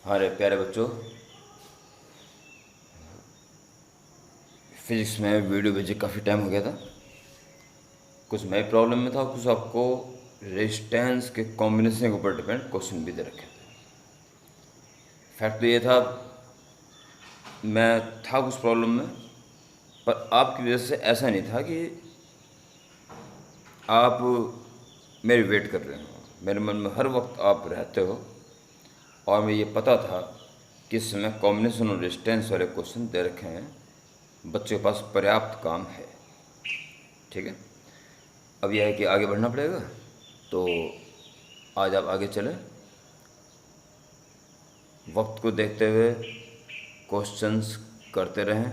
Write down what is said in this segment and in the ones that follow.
हमारे प्यारे बच्चों, फिजिक्स में वीडियो भेजे काफ़ी टाइम हो गया था। कुछ मैं प्रॉब्लम में था, कुछ आपको रेजिस्टेंस के कॉम्बिनेशन के ऊपर डिपेंड क्वेश्चन भी दे रखे थे। फैक्ट तो ये था, मैं था कुछ प्रॉब्लम में, पर आपकी वजह से ऐसा नहीं था कि आप मेरी वेट कर रहे हो। मेरे मन में हर वक्त आप रहते हो और मुझे ये पता था कि इस समय कॉम्बिनेशन और रेजिस्टेंस वाले क्वेश्चन दे रखे हैं। बच्चों के पास पर्याप्त काम है। ठीक है, अब यह है कि आगे बढ़ना पड़ेगा। तो आज आप आगे चलें, वक्त को देखते हुए क्वेश्चंस करते रहें।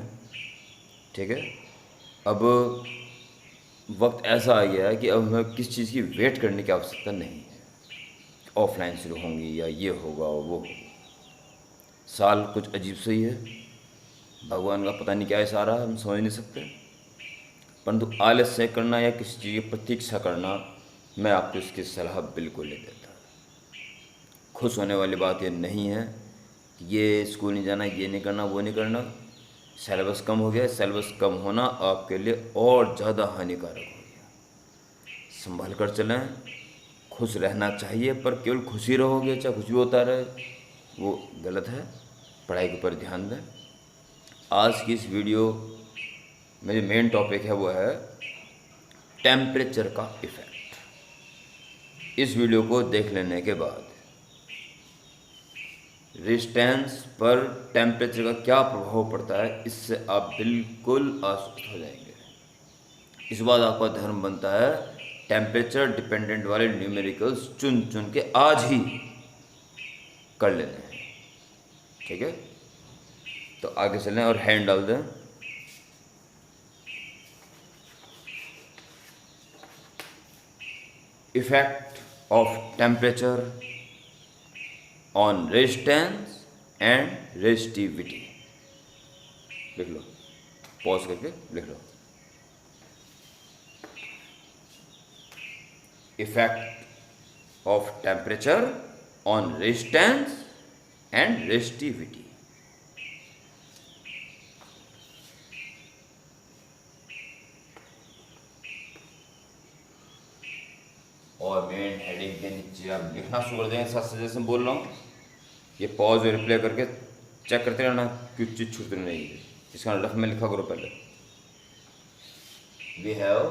ठीक है, अब वक्त ऐसा आ गया है कि अब हमें किस चीज़ की वेट करने की आवश्यकता नहीं है। ऑफलाइन शुरू होंगी या ये होगा वो होगा। साल कुछ अजीब सा ही है, भगवान का पता नहीं क्या इशारा है, हम समझ नहीं सकते। परंतु आलस्य करना या किसी चीज़ की प्रतीक्षा करना, मैं आपको इसकी सलाह बिल्कुल नहीं देता। खुश होने वाली बात ये नहीं है कि ये स्कूल नहीं जाना, ये नहीं करना, वो नहीं करना। सिलेबस कम हो गया, सिलेबस कम होना आपके लिए और ज़्यादा हानिकारक हो गया। संभल कर चलें, खुश रहना चाहिए, पर केवल खुश ही रहोगे चाहे कुछ भी होता रहे, वो गलत है। पढ़ाई के ऊपर ध्यान दें। आज की इस वीडियो में जो मेन टॉपिक है वो है टेम्परेचर का इफ़ेक्ट। इस वीडियो को देख लेने के बाद रेजिस्टेंस पर टेम्परेचर का क्या प्रभाव पड़ता है, इससे आप बिल्कुल आश्वस्त हो जाएंगे। इस बात आपका धर्म बनता है टेम्परेचर डिपेंडेंट वाले न्यूमेरिकल्स चुन चुन के आज ही कर लेते हैं। ठीक है, तो आगे चलें और हैंड डाल दें। Effect of temperature on resistance and resistivity. लिख लो, पॉज करके लिख लो। Effect of temperature on resistance and resistivity. और मेन हेडिंग के नीचे आप लिखना शुरू कर देंगे साथ, जैसे बोल रहा हूँ। ये पॉज और रिप्ले करके चेक करते रहना, कुछ चीज़ छूट नहीं है। इसका रफ में लिखा करो पहले। We have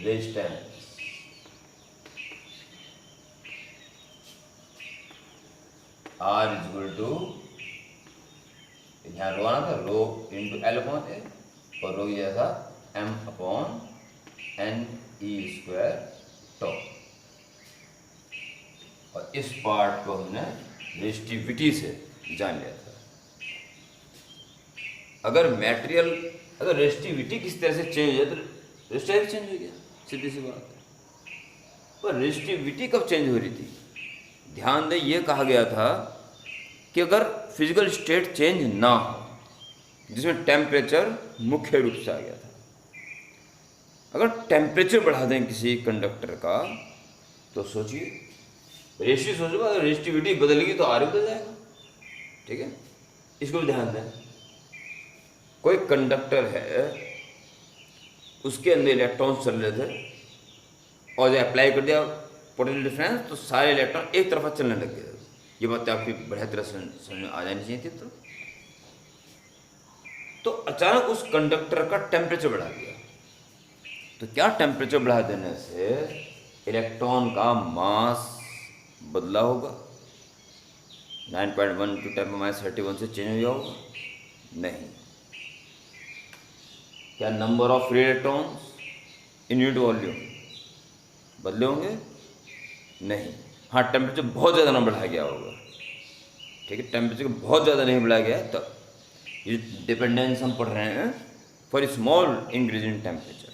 resistance R is equal to, यहाँ रो आना था, rho into L upon A, और रो ये था m upon n e square tau. और इस पार्ट को हमने रेजिस्टिविटी से जान लिया था। अगर मटेरियल, अगर रेजिस्टिविटी किस तरह से चेंज हो जाए तो रेजिस्टेंस चेंज हो गया, सीधी सी बात है। पर रेजिस्टिविटी कब चेंज हो रही थी? ध्यान दें, ये कहा गया था कि अगर फिजिकल स्टेट चेंज ना हो, जिसमें टेम्परेचर मुख्य रूप से आ गया था। अगर टेम्परेचर बढ़ा दें किसी कंडक्टर का, तो सोचिए, रेशियो सोचो, अगर रेजिस्टिविटी बदलेगी तो आर बदल जाएगा। ठीक है, इसको भी ध्यान दें। कोई कंडक्टर है, उसके अंदर इलेक्ट्रॉन चल रहे थे, और जब अप्लाई कर दिया पोटेंशियल डिफरेंस, तो सारे इलेक्ट्रॉन एक तरफा चलने लग गए। ये बात आपकी बढ़िया तरह से समझ में आ जानी चाहिए थी। तो अचानक उस कंडक्टर का टेम्परेचर बढ़ा दिया। तो क्या टेम्परेचर बढ़ा देने से इलेक्ट्रॉन का मास बदला होगा? 9.1 टू 10⁻31 से चेंज हो गया होगा? नहीं। क्या number of free electrons in unit volume बदले होंगे? नहीं। हाँ, टेम्परेचर बहुत ज़्यादा ना बढ़ाया गया होगा। ठीक है, टेम्परेचर बहुत ज़्यादा नहीं बढ़ाया गया है। तब ये डिपेंडेंस हम पढ़ रहे हैं for small increase in temperature.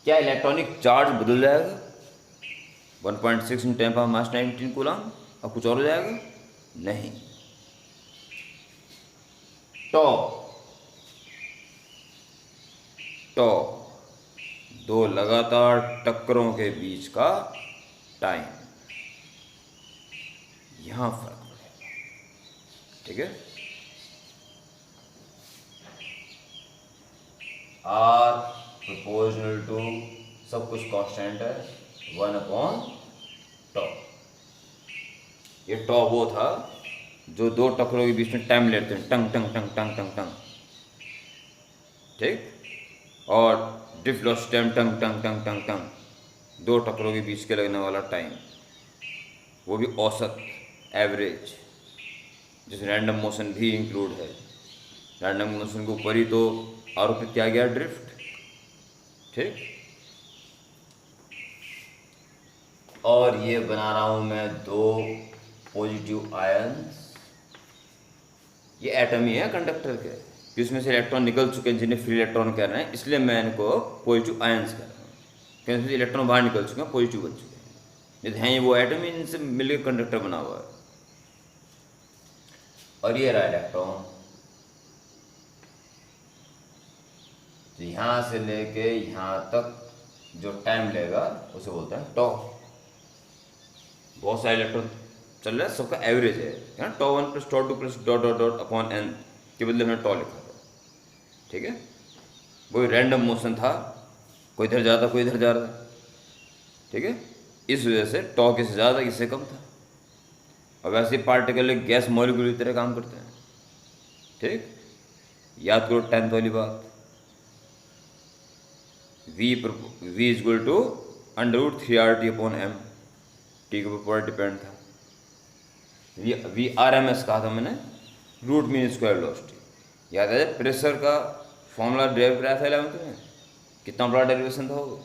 क्या इलेक्ट्रॉनिक चार्ज बदल जाएगा? 1.6 × 10⁻19 कूलम, अब कुछ और हो जाएगा? नहीं। टॉ टॉ दो लगातार टक्करों के बीच का टाइम। यहाँ फर्क पड़ेगा। ठीक है, आर प्रोपोर्शनल टू, सब कुछ कांस्टेंट है, 1/टॉ। ये टॉ वो था जो दो टकरों के बीच में टाइम लेते हैं, टंग टंग टंग टंग टंग टंग। ठीक, और ड्रिफ्ट वेलोसिटी टाइम टंग टंग टंग टंग टंग, दो टकरों के बीच के लगने वाला टाइम, वो भी औसत, एवरेज, जिसमें रैंडम मोशन भी इंक्लूड है। रैंडम मोशन के ऊपर ही तो आरोपित किया गया ड्रिफ्ट। ठीक, और ये बना रहा हूं मैं दो पॉजिटिव आयंस, ये एटम ही है कंडक्टर के, कि उसमें से इलेक्ट्रॉन निकल चुके हैं जिन्हें फ्री इलेक्ट्रॉन कह रहे हैं, इसलिए मैं इनको पॉजिटिव आयंस कह रहा हूँ, क्योंकि इसमें इलेक्ट्रॉन बाहर निकल चुके हैं, पॉजिटिव बन चुके हैं। यदि हैं ये वो एटम ही, इनसे मिलकर कंडक्टर बना हुआ है। और ये रहा इलेक्ट्रॉन, तो यहाँ से लेके यहाँ तक जो टाइम लेगा उसे बोलते हैं टॉ। बहुत सारे इलेक्ट्रॉन चल रहा है, सबका एवरेज है, यहाँ टॉ 1 + टॉ 2 + dot dot dot upon n के बदले में टॉ लिखा था। ठीक है, वो रैंडम मोशन था, कोई इधर जा रहा था, कोई इधर जा रहा था। ठीक है, इस वजह से टॉ किससे ज़्यादा किससे कम था। और वैसे पार्टिकल गैस मॉलिक्यूल की तरह काम करते हैं। ठीक, याद करो 10th वाली बात, v = √3RT/m, टी के ऊपर डिपेंड था। VRMS कहा था मैंने, रूट मीन स्क्वायर वेलोसिटी। याद है प्रेशर का फॉर्मूला डेरिव कराया था 11th में, कितना बड़ा डेरिवेशन था वो।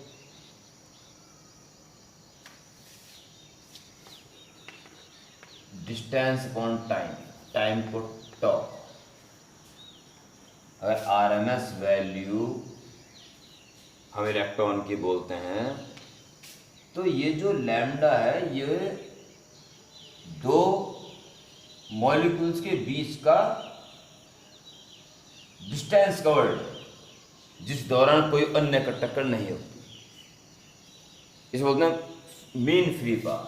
डिस्टेंस अपॉन टाइम, टाइम को टॉ। अगर RMS वैल्यू हम इलेक्ट्रॉन की बोलते हैं, तो ये जो लैम्डा है ये दो मॉलिक्यूल्स के बीच का डिस्टेंस कवर्ड, जिस दौरान कोई अन्य टक्कर नहीं होती, इसे बोलते हैं मीन फ्री पाथ।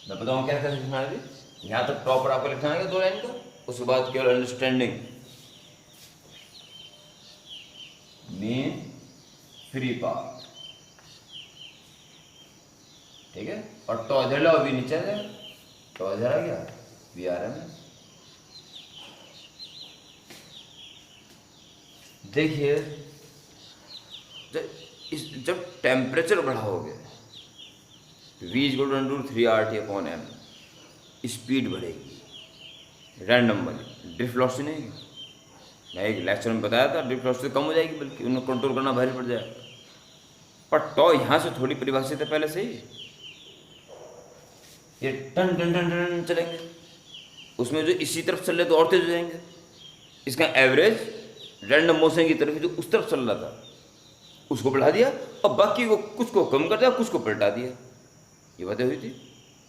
मैं बताऊँ क्या कैसे लिखना है। यहाँ तक प्रॉपर आपको लिखना है 2 लाइन का, उसके बाद केवल अंडरस्टैंडिंग मीन फ्री पाथ। ठीक है, और टॉ इधर लो, अभी नीचे है, टॉ इधर आ गया, VRMS। देखिए जब टेम्परेचर बढ़ाओगे, v = √3RT/m, स्पीड बढ़ेगी, रैंडम वाली, ड्रिफ्ट वेलोसिटी नहीं। मैं एक लेक्चर में बताया था ड्रिफ्ट वेलोसिटी कम हो जाएगी, बल्कि उन्हें कंट्रोल करना भारी पड़ जाएगा। पर टॉ यहाँ से थोड़ी परिभाषित है पहले से ही, ये टन टन टन टन चलेंगे, उसमें जो इसी तरफ चल रहे तो और तेज हो जाएंगे। इसका एवरेज रैंडम मोशन की तरफ जो उस तरफ चल रहा था उसको बढ़ा दिया, और बाकी को कुछ को कम कर दिया, कुछ को पलटा दिया। ये बातें हुई थी,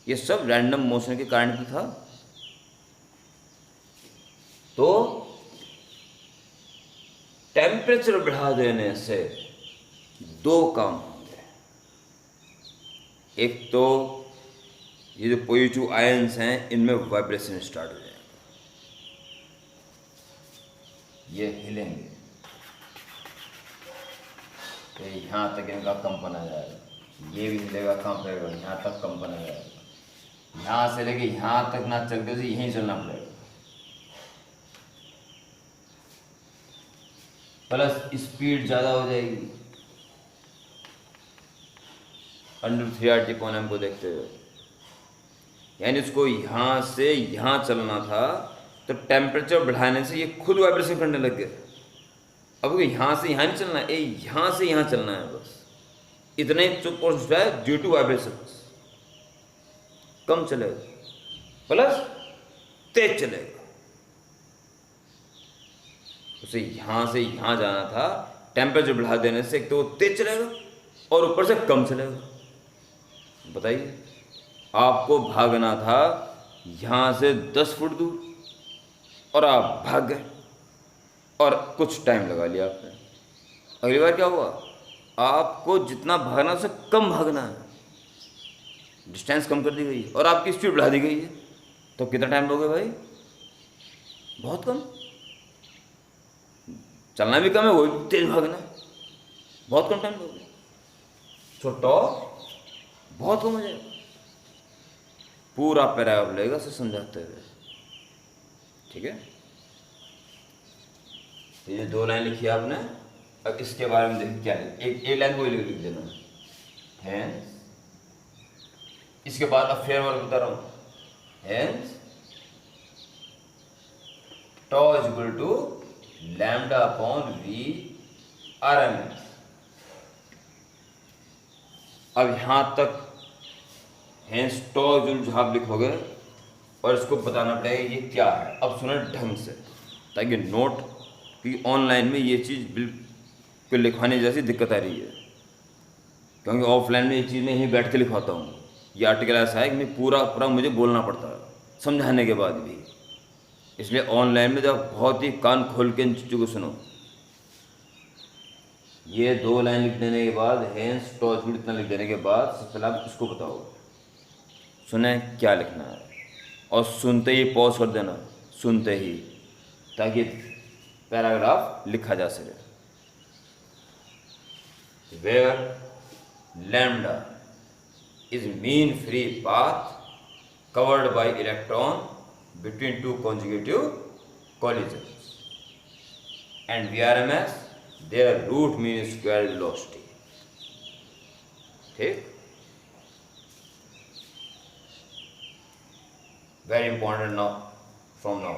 ये सब रैंडम मोशन के कारण भी था। तो टेम्परेचर बढ़ा देने से दो काम होंगे। एक तो ये जो पॉजिटिव आयंस हैं इनमें वाइब्रेशन स्टार्ट हो जाएगा, ये हिलेंगे, तो यहाँ तक इनका कंपन आ जाएगा, ये भी हिलेगा, कहाँ पड़ेगा, यहाँ तक कंपन आ जाएगा। यहाँ से लेके यहाँ तक ना चल के उसे यहीं चलना पड़ेगा, प्लस स्पीड ज़्यादा हो जाएगी √3RT/m को देखते हुए। यानी उसको यहाँ से यहाँ चलना था, तो टेम्परेचर बढ़ाने से ये खुद वाइब्रेशन करने लग गया। अब यहाँ से यहाँ नहीं चलना है, यहाँ से यहाँ चलना है, बस इतना ही चुप है, ड्यू टू वाइब्रेशन कम चलेगा प्लस तेज चलेगा। उसे यहाँ से यहाँ जाना था, टेम्परेचर बढ़ा देने से एक तो वो तेज चलेगा और ऊपर से कम चलेगा। बताइए, आपको भागना था यहाँ से 10 फुट दूर और आप भाग गए और कुछ टाइम लगा लिया आपने। अगली बार क्या हुआ, आपको जितना भागना उससे कम भागना है, डिस्टेंस कम कर दी गई है और आपकी स्पीड बढ़ा दी गई है। तो कितना टाइम लोगे भाई? बहुत कम। चलना भी कम है, वो भी तेज भागना है, बहुत कम टाइम लोगे। तो टॉर्क बहुत कम हो जाएगा। पूरा पैराग्राफ लेगा से समझाते हुए, ठीक है। तो ये 2 लाइन लिखी आपने। अब इसके बारे में देखिए क्या लिखी, एक लाइन कोई लिख देना है। इसके बाद अब फेयर वर्क बता रहा हूँ। Hence tau is equal to lambda upon V RMS। अब यहां तक हेंस टॉ जो आप लिखोगे और इसको बताना पड़ेगा ये क्या है। अब सुनो ढंग से, ताकि नोट की ऑनलाइन में ये चीज़ बिल्कुल लिखवाने जैसी दिक्कत आ रही है, क्योंकि ऑफलाइन में ये चीज़ मैं यहीं बैठ के लिखवाता हूँ। ये आर्टिकल ऐसा है कि मैं पूरा मुझे बोलना पड़ता है समझाने के बाद भी, इसलिए ऑनलाइन में जब बहुत ही कान खोल के इन चीज़ों को सुनो। ये 2 लाइन लिख देने के बाद हेंस टॉच इतना लिख देने के बाद सबसे पहले आप इसको बताओ, सुने क्या लिखना है, और सुनते ही पॉज कर देना, सुनते ही, ताकि पैराग्राफ लिखा जा सके। Where lambda is mean free path covered by electron between 2 consecutive collisions, and VRMS their root mean square velocity। ठीक, very important now, from now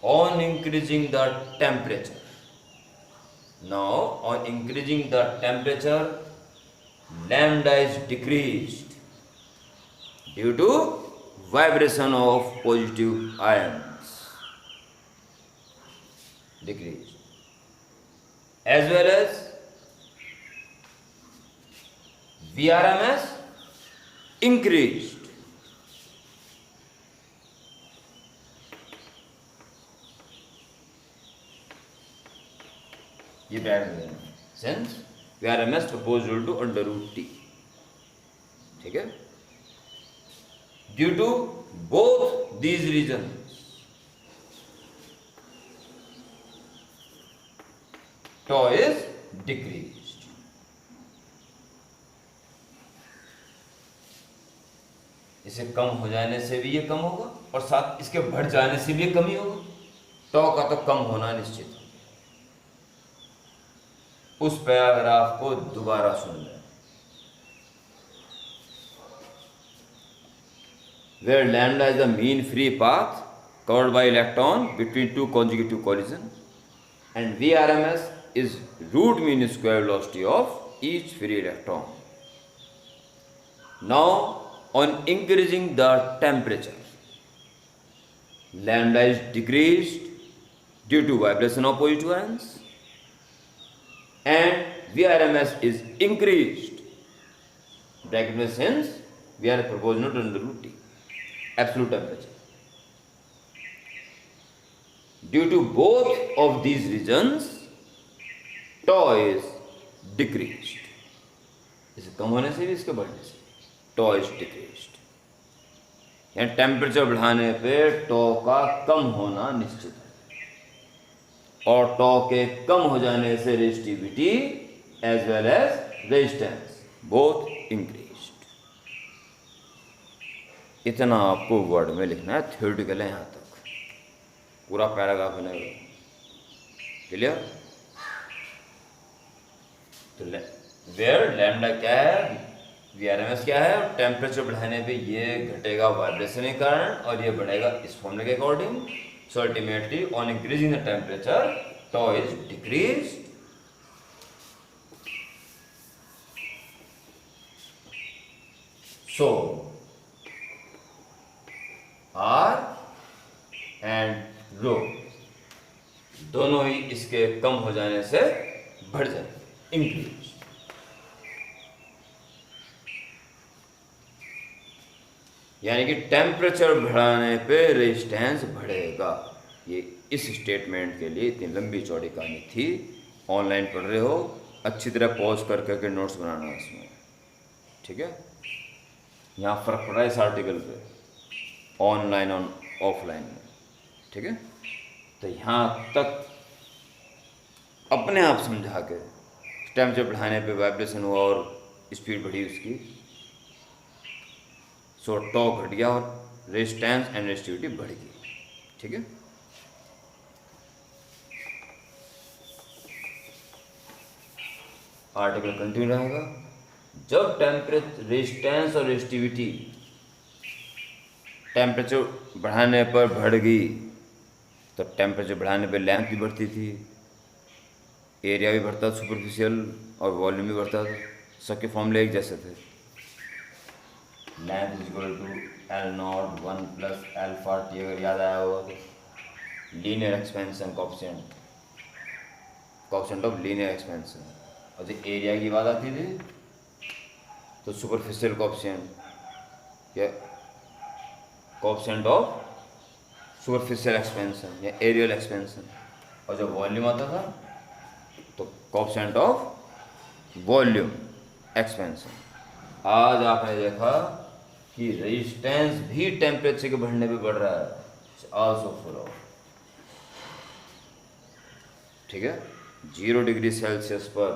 on increasing the temperature, now on increasing the temperature lambda is decreased due to vibration of positive ions, decreased, as well as VRMS increased। ये bracket में since VRMS proportional to under root T, ठीक है। Due to both these reasons tau is decreased। इसे कम हो जाने से भी ये कम होगा और साथ इसके बढ़ जाने से भी ये कम ही होगा। टॉ का तो कम होना निश्चित है। उस पैराग्राफ को दोबारा सुन लें। Where lambda is the mean free path covered by electron between 2 consecutive collisions, and VRMS is root mean square velocity of each free electron. Now, on increasing the temperature, lambda is decreased due to vibration of positive ions, and VRMS is increased, bracket में since we are proportional to under root T, absolute temperature. Due to both of these reasons, tau is decreased। इसे कम होने से भी इसके बढ़ने से tau is decreased। यानी temperature बढ़ाने पे tau का कम होना निश्चित है, और tau के कम हो जाने से resistivity as well as resistance both increased. इतना आपको वर्ड में लिखना है, थ्योरेटिकल है यहाँ तक, पूरा पैराग्राफ बनेगा। क्लियर? तो वेयर लैम्डा क्या है, VRMS क्या है, और टेम्परेचर बढ़ाने पे ये घटेगा वाइब्रेशन के कारण और ये बढ़ेगा इस फॉर्मूले के according. So ultimately, on increasing the temperature, tau is decreased. So R and rho दोनों ही इसके कम हो जाने से बढ़ जाए, इंक्रीज। यानी कि टेम्परेचर बढ़ाने पे रेजिस्टेंस बढ़ेगा। ये इस स्टेटमेंट के लिए इतनी लंबी चौड़ी कहानी थी। ऑनलाइन पढ़ रहे हो, अच्छी तरह पॉज कर करके नोट्स बनाना इसमें, ठीक है। यहाँ फ़र्क पड़ रहा है इस आर्टिकल पे, ऑनलाइन और ऑफलाइन में, ठीक है। तो यहाँ तक अपने आप समझा के टेम्परेचर बढ़ाने पे वाइब्रेशन हुआ और स्पीड बढ़ी उसकी, सो टॉर्क घट गया और रेजिस्टेंस एंड रेजिस्टिविटी बढ़ गई, ठीक है। आर्टिकल कंटिन्यू रहेगा। जब टेम्परेचर रेजिस्टेंस और रेजिस्टिविटी टेम्परेचर बढ़ाने पर बढ़ गई तो टेम्परेचर बढ़ाने पर लेंथ भी बढ़ती थी, एरिया भी बढ़ता था सुपरफिशियल, और वॉल्यूम भी बढ़ता था। सबके फॉर्मूले एक जैसे थे। Length is equal to L naught 1 plus alpha T, अगर याद आया होगा तो linear expansion coefficient, coefficient of linear expansion. और जब एरिया की बात आती थी तो सुपरफिशियल कोएफिशिएंट, या कोएफिशिएंट ऑफ सुपरफिशियल एक्सपेंशन या एरियल एक्सपेंशन। और जब वॉल्यूम आता था तो कोएफिशिएंट ऑफ वॉल्यूम एक्सपेंशन। आज आपने देखा कि रेजिस्टेंस भी टेम्परेचर के बढ़ने पे बढ़ रहा है, आल्सो फॉलो, ठीक है। 0 डिग्री सेल्सियस पर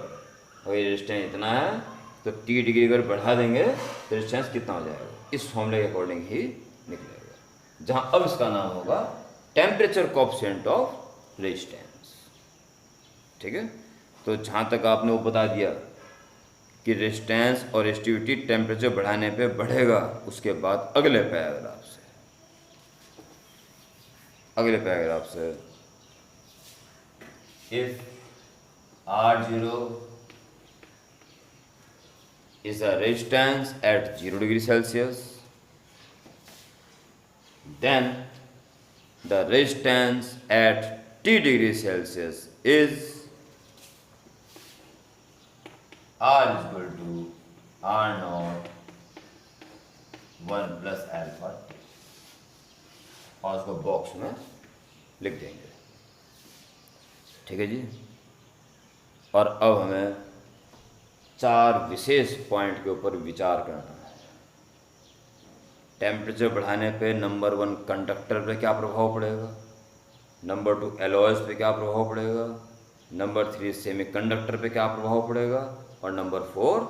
अगर रेजिस्टेंस इतना है तो T डिग्री अगर बढ़ा देंगे तो रेजिस्टेंस कितना हो जाएगा, इस फॉर्मूले के अकॉर्डिंग ही निकलेगा, जहां अब इसका नाम होगा टेम्परेचर कोएफिशिएंट ऑफ रेजिस्टेंस, ठीक है। तो जहां तक आपने वो बता दिया कि रेजिस्टेंस और रेजिस्टिविटी टेम्परेचर बढ़ाने पे बढ़ेगा, उसके बाद अगले पैराग्राफ से if R0 is a resistance at 0 degree Celsius, then the resistance at T degree Celsius is R is equal to R naught 1 plus alpha T, और उसको बॉक्स में लिख देंगे, ठीक है जी। और अब हमें 4 विशेष पॉइंट के ऊपर विचार करना है। टेम्परेचर बढ़ाने पे नंबर 1 कंडक्टर पे क्या प्रभाव पड़ेगा, नंबर 2 एलॉयज पे क्या प्रभाव पड़ेगा, नंबर 3 सेमीकंडक्टर पे क्या प्रभाव पड़ेगा, और नंबर 4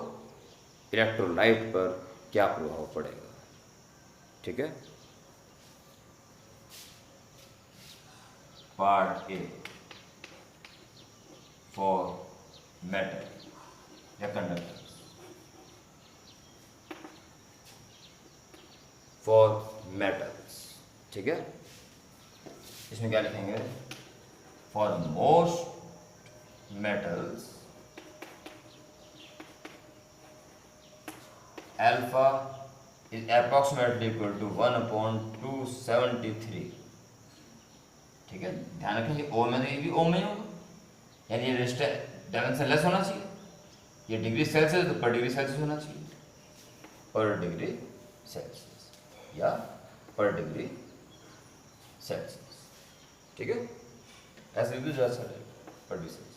इलेक्ट्रोलाइट पर क्या प्रभाव पड़ेगा, ठीक है। पार्ट ए फॉर मेटल या कंडक्टर, फॉर मेटल्स, ठीक है। इसमें क्या लिखेंगे, for most metals alpha is approximately equal to 1/273, ठीक है। ध्यान रखें ये ओम में, ये भी ओम में ही होगा, यानी ये रेजिस्टेंस डायमेंशन लेस होना चाहिए, ये डिग्री सेल्सियस तो पर डिग्री सेल्सियस होना चाहिए, पर डिग्री सेल्सियस या पर डिग्री सेल्सियस, ठीक है। ऐसे भी जा सकता है पर डिग्री सेल्सियस।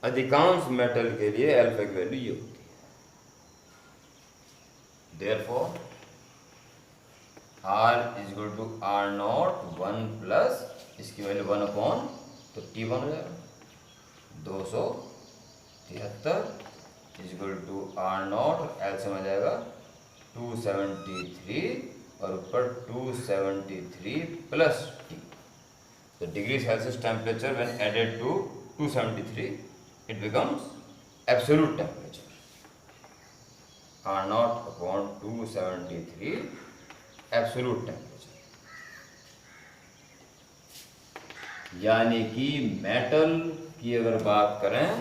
अधिकांश मेटल के लिए अल्फा की वैल्यू ये होती है। Therefore, R is equal to R naught 1 plus इसकी वैल्यू 1 तो T1 हो जाएगा 273 is equal to R naught, LCM आ जाएगा 273 और ऊपर 273 प्लस T। तो degree Celsius temperature when added to 273 it becomes absolute temperature R naught upon 273 absolute temperature, यानी कि मेटल की अगर बात करें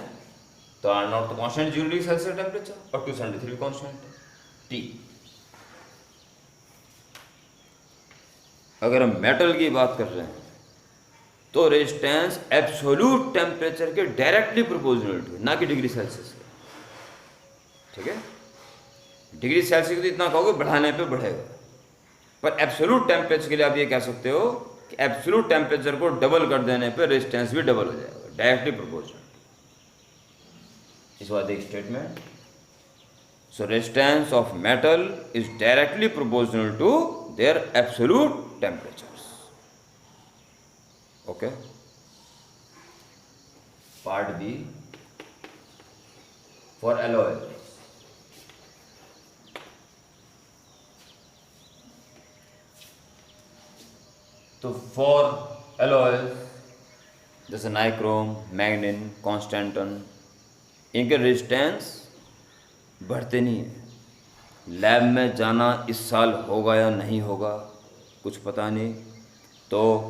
तो R naught तो कांस्टेंट 0 डिग्री सेल्सियस टेम्परेचर और 273 कांस्टेंट है T। अगर हम मेटल की बात कर रहे हैं तो रेजिस्टेंस एब्सोल्यूट टेम्परेचर के डायरेक्टली प्रोपोर्शनल टू, ना कि डिग्री सेल्सियस के, ठीक है। डिग्री सेल्सियस तो इतना कहोगे बढ़ाने पे बढ़ेगा, पर एब्सोल्यूट टेम्परेचर के लिए आप ये कह सकते हो कि एब्सोल्यूट टेम्परेचर को डबल कर देने पे रेजिस्टेंस भी डबल हो जाएगा, डायरेक्टली प्रोपोर्शनल। इस बात एक statement So resistance of metal is directly proportional to their absolute temperatures. Okay. Part B for alloys. तो for alloys जैसे नाइक्रोम, मैग्नीन, कॉन्स्टेंटन, इनके रेजिस्टेंस बढ़ते नहीं है। लैब में जाना इस साल होगा या नहीं होगा कुछ पता नहीं, तो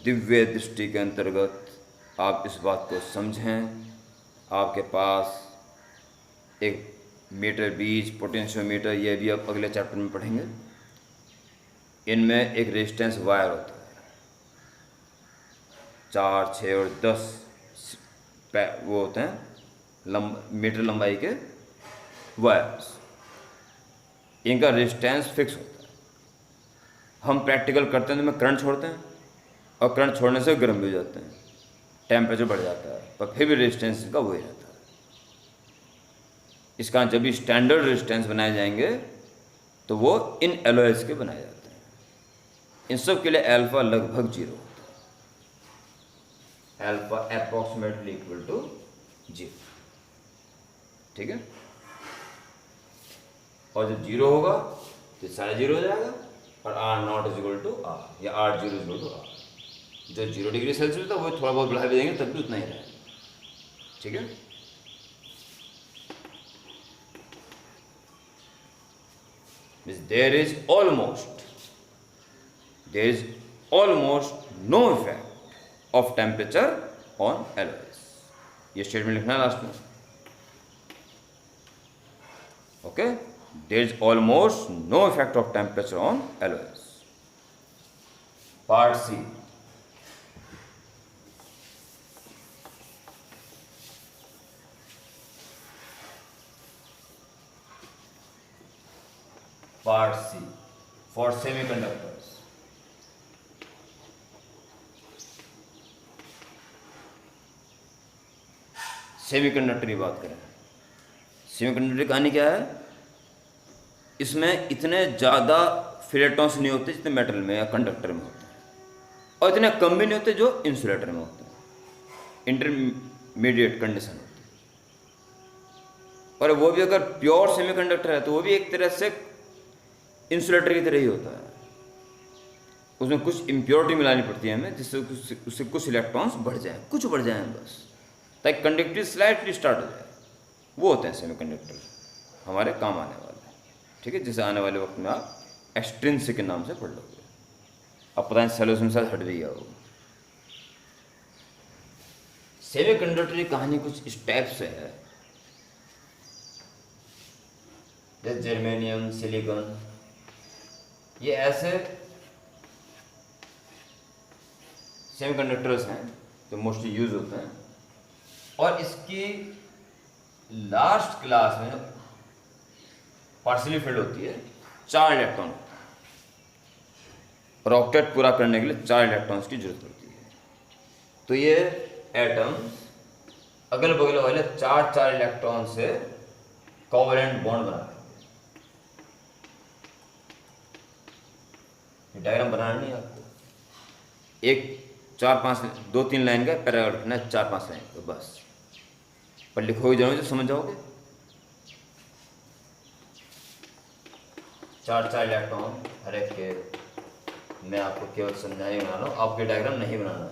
दिव्य दृष्टि के अंतर्गत आप इस बात को समझें। आपके पास एक मीटर बीज पोटेंशियोमीटर, ये भी आप अगले चैप्टर में पढ़ेंगे। इनमें एक रेजिस्टेंस वायर होता है, 4, 6 और 10 वो होते हैं मीटर लंबाई के वायर्स। इनका रेजिस्टेंस फिक्स होता है। हम प्रैक्टिकल करते हैं तो में करंट छोड़ते हैं और करंट छोड़ने से गर्म भी हो जाते हैं, टेम्परेचर बढ़ जाता है, पर फिर भी रेजिस्टेंस इनका वही रहता है। इसका जब भी स्टैंडर्ड रेजिस्टेंस बनाए जाएंगे तो वो इन एलॉयज के बनाए जाते हैं। इन सब के लिए अल्फा लगभग 0 होता है, अल्फा अप्रॉक्सीमेटली इक्वल टू 0। ठीक है। और जब 0 होगा तो सारा 0 हो जाएगा, और R naught is equal to R, या R 0 is equal to R. जो 0 डिग्री सेल्सियस था वो थोड़ा बहुत बढ़ा भी देंगे तब भी उतना ही रहेगा। ठीक है। there is almost no effect of temperature on alloys। ये स्टेटमेंट लिखना है लास्ट में। Okay, there is almost no effect of temperature on alloys। Part C, part C for semiconductors. Semiconductor की बात करें, सेमीकंडक्टर की कहानी क्या है? इसमें इतने ज़्यादा फिलेटॉन्स नहीं होते जितने मेटल में या कंडक्टर में होते हैं, और इतने कम भी नहीं होते जो इंसुलेटर में होते हैं। इंटरमीडिएट कंडीशन होती है। और वो भी अगर प्योर सेमीकंडक्टर है तो वो भी एक तरह से इंसुलेटर की तरह ही होता है। उसमें कुछ इम्प्योरिटी मिलानी पड़ती है हमें, जिससे उससे कुछ इलेक्ट्रॉन्स बढ़ जाएं, कुछ बढ़ जाएं बस, ताकि कंडक्टिविटी स्लाइटली स्टार्ट हो जाए। वो होते हैं सेमीकंडक्टर, हमारे काम आने वाले। ठीक है, जैसे आने वाले वक्त में आप एक्सट्रिंसिक के नाम से पढ़ लोगे। अब पता नहीं सेलों से हट रही है वो। सेमीकंडक्टर की कहानी कुछ इस टाइप से है, जैसे जर्मेनियम, सिलिकॉन, ये ऐसे सेमीकंडक्टर्स हैं जो मोस्टली यूज होते हैं। और इसकी लास्ट क्लास में पार्शियली फिल्ड होती है, 4 इलेक्ट्रॉन होता है। और ऑक्टेट पूरा करने के लिए 4 इलेक्ट्रॉन्स की जरूरत होती है। तो ये एटम्स अगल बगल वाले 4 इलेक्ट्रॉन से कोवलेंट बॉन्ड बनाते हैं। डायग्राम बनाना नहीं आपको, एक 4-5 2-3 लाइन का पैराग्राफ लिखना है, 4-5 लाइन तो बस, पर लिखोगे जरूर तो समझ जाओगे। 4 इलेक्ट्रॉन हर एक के, मैं आपको केवल समझाने बना रहा हूँ, आपके डायग्राम नहीं बनाना है।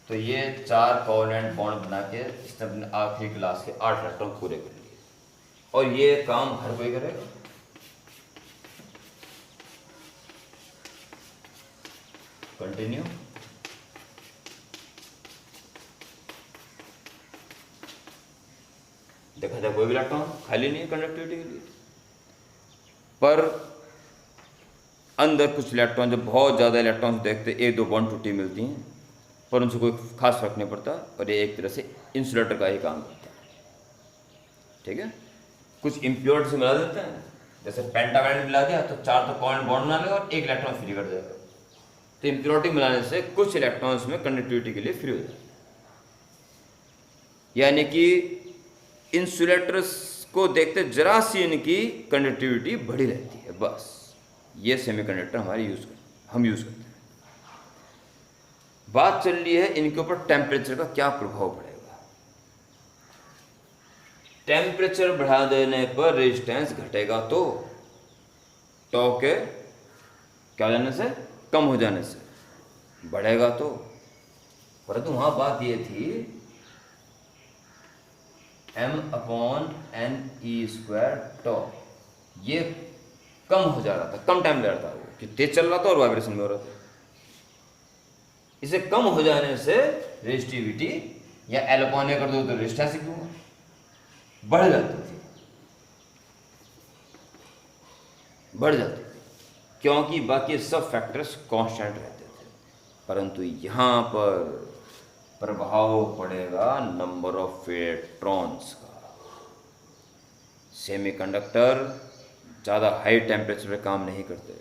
तो ये 4 कोवलेंट बॉन्ड बना के इसने अपने आखिरी क्लास के 8 इलेक्ट्रॉन पूरे कर लिए, और ये काम हर कोई करेगा। कंटिन्यू। देखा जाए कोई भी इलेक्ट्रॉन खाली नहीं है कंडक्टिविटी के लिए, पर अंदर कुछ इलेक्ट्रॉन, जब बहुत ज़्यादा इलेक्ट्रॉन देखते 1-2 बॉन्ड टूटी मिलती हैं, पर उनसे कोई खास फर्क नहीं पड़ता, और ये एक तरह से इंसुलेटर का ही काम करता है। ठीक है, कुछ इम्प्योरिटी से मिला देते हैं, जैसे पेंटावैलेंट मिला दिया तो 4 तो कोवलेंट बॉन्ड बना लेगा और 1 इलेक्ट्रॉन फ्री कर देगा। तो इम्प्योरिटी मिलाने से कुछ इलेक्ट्रॉन्स में कंडक्टिविटी के लिए फ्री हो जाता है। यानी कि इंसुलेटर्स को देखते जरा सी इनकी कंडक्टिविटी बढ़ी रहती है, बस। ये सेमीकंडक्टर हम यूज़ करते हैं। बात चल रही है इनके ऊपर टेम्परेचर का क्या प्रभाव पड़ेगा। टेम्परेचर बढ़ा देने पर रेजिस्टेंस घटेगा तो टॉ के क्या हो जाने से, कम हो जाने से, बढ़ेगा तो। परंतु वहां बात ये थी m/n/e² टॉ, ये कम हो जा रहा था, कम टाइम ले रहा था, वो कि तेज चल रहा था और वाइब्रेशन में हो रहा था। इसे कम हो जाने से रेजिस्टिविटी या L/A कर दो तो रेजिस्टेंस क्यों बढ़ जाती थी, क्योंकि बाकी सब फैक्टर्स कांस्टेंट रहते थे। परंतु यहाँ पर प्रभाव पड़ेगा नंबर ऑफ इलेक्ट्रॉन्स का। सेमीकंडक्टर ज़्यादा हाई टेम्परेचर पे काम नहीं करते,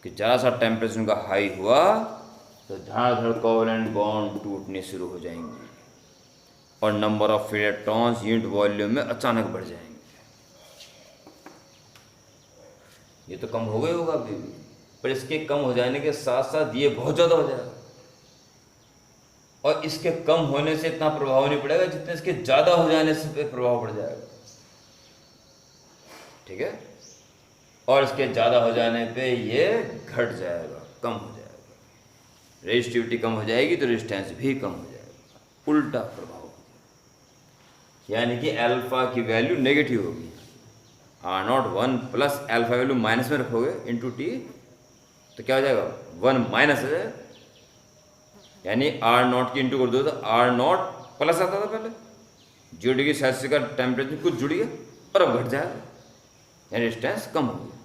कि ज़रा सा टेम्परेचर उनका हाई हुआ तो धड़ाधड़ कोवेलेंट बॉन्ड टूटने शुरू हो जाएंगे और number of electrons unit volume में अचानक बढ़ जाएंगे। ये तो कम हो गए होगा अभी भी, पर इसके कम हो जाने के साथ साथ ये बहुत ज़्यादा हो जाएगा, और इसके कम होने से इतना प्रभाव नहीं पड़ेगा जितना इसके ज़्यादा हो जाने से प्रभाव पड़ जाएगा। ठीक है, और इसके ज़्यादा हो जाने पे ये घट जाएगा, कम हो जाएगा। रेजिस्टिविटी कम हो जाएगी तो रेजिस्टेंस भी कम हो जाएगा, उल्टा प्रभाव। यानी कि अल्फा की वैल्यू नेगेटिव होगी। R01 plus alpha value minus में रखोगे इंटू टी तो क्या हो जाएगा, 1 माइनस हो जाएगा। यानी R0 की इंटू कर दो तो R0 प्लस आता था पहले, 0 डिग्री सेल्सियस का टेम्परेचर कुछ जुड़ गया और अब घट जाएगा, यानी रेजिस्टेंस कम हो गया,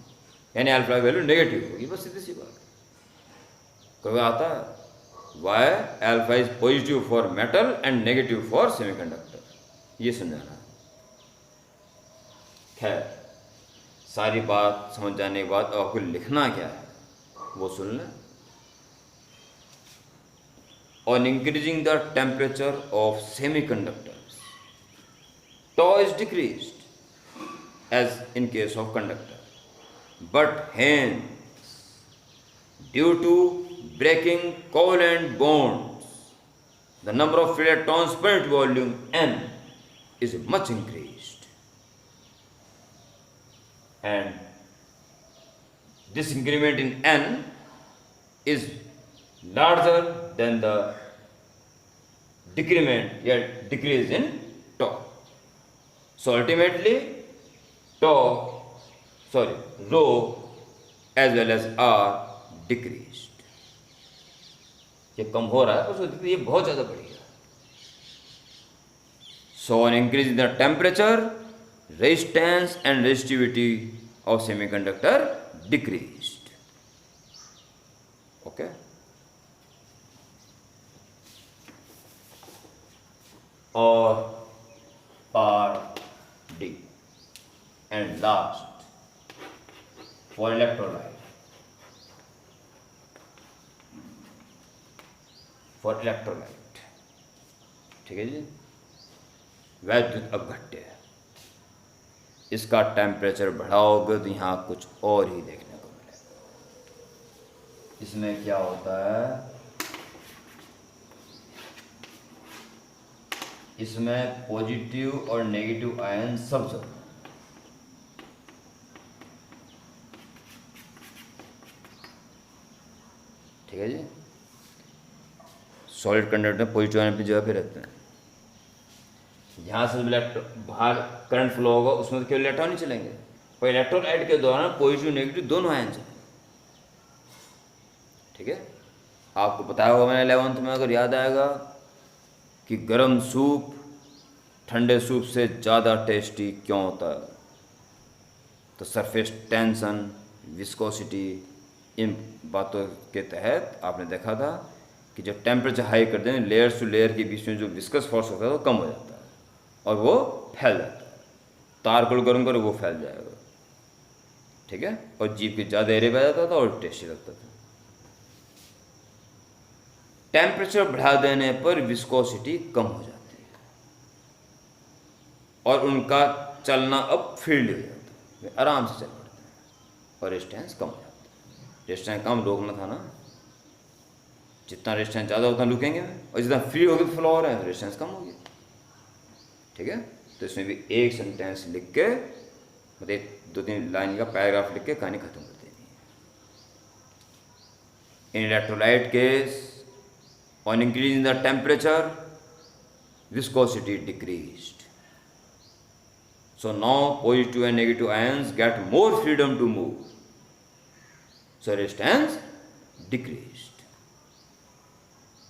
यानी अल्फा वैल्यू नेगेटिव होगी। बस सीधी सी बात। कभी आता है why alpha is positive for metal and negative for semiconductor, ये समझाना। खैर, सारी बात समझ जाने के बाद आपको लिखना क्या है वो सुन लें। On increasing the temperature of semiconductors, tau is decreased as in case of conductor, but hence due to breaking covalent bonds, the number of electrons per unit volume n is much increased, and this increment in n is larger than the decrease in tau. So ultimately rho as well as r decreased. ये कम हो रहा है पर ये बहुत ज़्यादा बढ़ गया। So an increase in the temperature, resistance and resistivity of semiconductor decreased. Okay. Or part D. And last, for electrolyte. ठीक है जी, वैद्युत अपघट्य। इसका टेम्परेचर बढ़ाओगे तो यहाँ कुछ और ही देखने को मिलेगा। इसमें क्या होता है, इसमें पॉजिटिव और नेगेटिव आयन सब जगह। ठीक है जी, सॉलिड कंडक्टर में पॉजिटिव आयन अपनी जगह पे रहते हैं। यहाँ से बाहर करंट फ्लो होगा उसमें तो केवल इलेक्ट्रॉन नहीं चलेंगे, पर इलेक्ट्रोलाइट के दौरान पॉजिटिव नेगेटिव दोनों आयन चलेंगे। ठीक है, आपको बताया होगा मैंने 11th में, अगर याद आएगा, कि गर्म सूप ठंडे सूप से ज़्यादा टेस्टी क्यों होता है। तो सरफेस टेंशन, विस्कोसिटी, इन बातों के तहत आपने देखा था कि जब टेम्परेचर हाई कर दें, लेयर्स टू लेयर के बीच में जो विस्कस फोर्स होता है वो कम हो जाता है और वो फैल जाता है। तार को गर्म करो वो फैल जाएगा। ठीक है, और जीभ के ज़्यादा एरिया पे जाता था और टेस्टी लगता था। टेम्परेचर बढ़ा देने पर विस्कोसिटी कम हो जाती है। और उनका चलना अब फील्ड हो जाता है, वे आराम से चल पड़ते हैं और रेजिस्टेंस कम हो जाता है। रेजिस्टेंस कम रोकना था ना, जितना रेजिस्टेंस ज़्यादा उतना रुकेंगे और जितना फ्री हो गया फ्लो हो रहा है तो रेजिस्टेंस कम हो गया। ठीक है, तो इसमें भी एक सेंटेंस लिख के मतलब 2-3 लाइन का पैराग्राफ लिख के कहानी खत्म कर देनी है। In electrolyte case on increase in the temperature viscosity decreased, so now positive and negative ions get more freedom to move, so resistance decreased।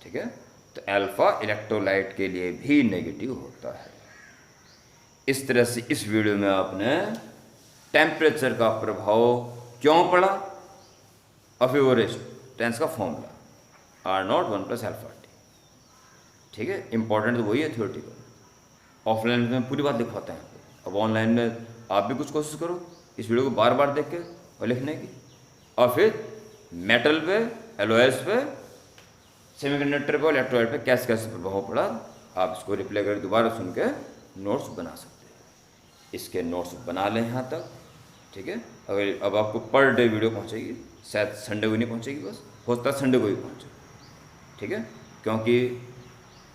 ठीक है, तो अल्फा इलेक्ट्रोलाइट के लिए भी नेगेटिव होता है। इस तरह से इस वीडियो में आपने टेम्परेचर का प्रभाव क्यों पड़ा और फिर वो रेजिस्टेंस का फॉर्मूला R0 1 + अल्फा टी। ठीक है, इंपॉर्टेंट तो वही है थ्योरेटिकल। ऑफलाइन में पूरी बात लिखवाते हैं, अब ऑनलाइन में आप भी कुछ कोशिश करो इस वीडियो को बार बार देख के और लिखने की, और फिर मेटल पे, एलओएस पे, सेमीकंडक्टर पे, इलेक्ट्रोलाइट पे कैसे कैसे प्रभाव पड़ा, आप इसको रिप्लाई करके दोबारा सुन के नोट्स बना सकते हैं। इसके नोट्स बना लें यहाँ तक। ठीक है, अगर अब आपको पर डे वीडियो पहुँचेगी, शायद संडे को नहीं पहुँचेगी, बस होता संडे को ही पहुँचे। ठीक है, क्योंकि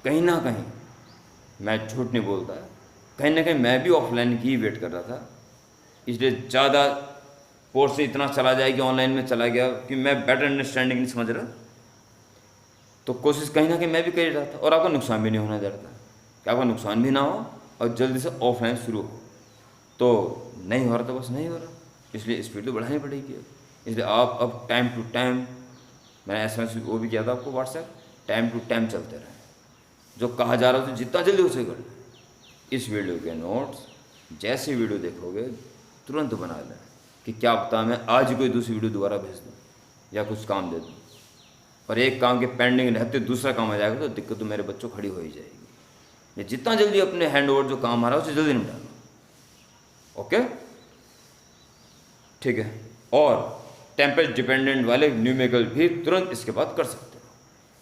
कहीं ना कहीं मैं झूठ नहीं बोलता, कहीं ना कहीं मैं भी ऑफलाइन की वेट कर रहा था, इसलिए ज़्यादा कोर्स से इतना चला जाए कि ऑनलाइन में चला गया कि मैं बेटर अंडरस्टैंडिंग नहीं समझ रहा। तो कोशिश कहीं ना कहीं मैं भी कर रहा था और आपका नुकसान भी नहीं होना दे रहा था कि आपका नुकसान भी ना हो और जल्दी से ऑफलाइन शुरू हो। तो नहीं हो रहा तो बस नहीं हो रहा, इसलिए स्पीड तो बढ़ानी पड़ेगी। इसलिए आप अब टाइम टू टाइम, मैंने SMS वो भी किया था आपको व्हाट्सएप, टाइम टू टाइम चलते रहें, जो कहा जा रहा है तो जितना जल्दी उसे कर लें। इस वीडियो के नोट्स जैसे वीडियो देखोगे तुरंत बना लें कि क्या पता मैं आज ही कोई दूसरी वीडियो दोबारा भेज दूँ या कुछ काम दे दूँ, और एक काम के पेंडिंग रहते दूसरा काम आ जाएगा तो दिक्कत तो मेरे बच्चों खड़ी हो ही जाएगी। ये जितना जल्दी अपने हैंड ओवर जो काम आ रहा है उसे जल्दी निपटा लो। ओके, ठीक है, और टेम्परेचर डिपेंडेंट वाले न्यूमेरिकल भी तुरंत इसके बाद कर सकते हो,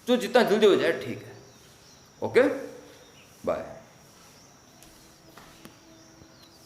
जो जितना जल्दी हो जाए ठीक है। Okay, bye.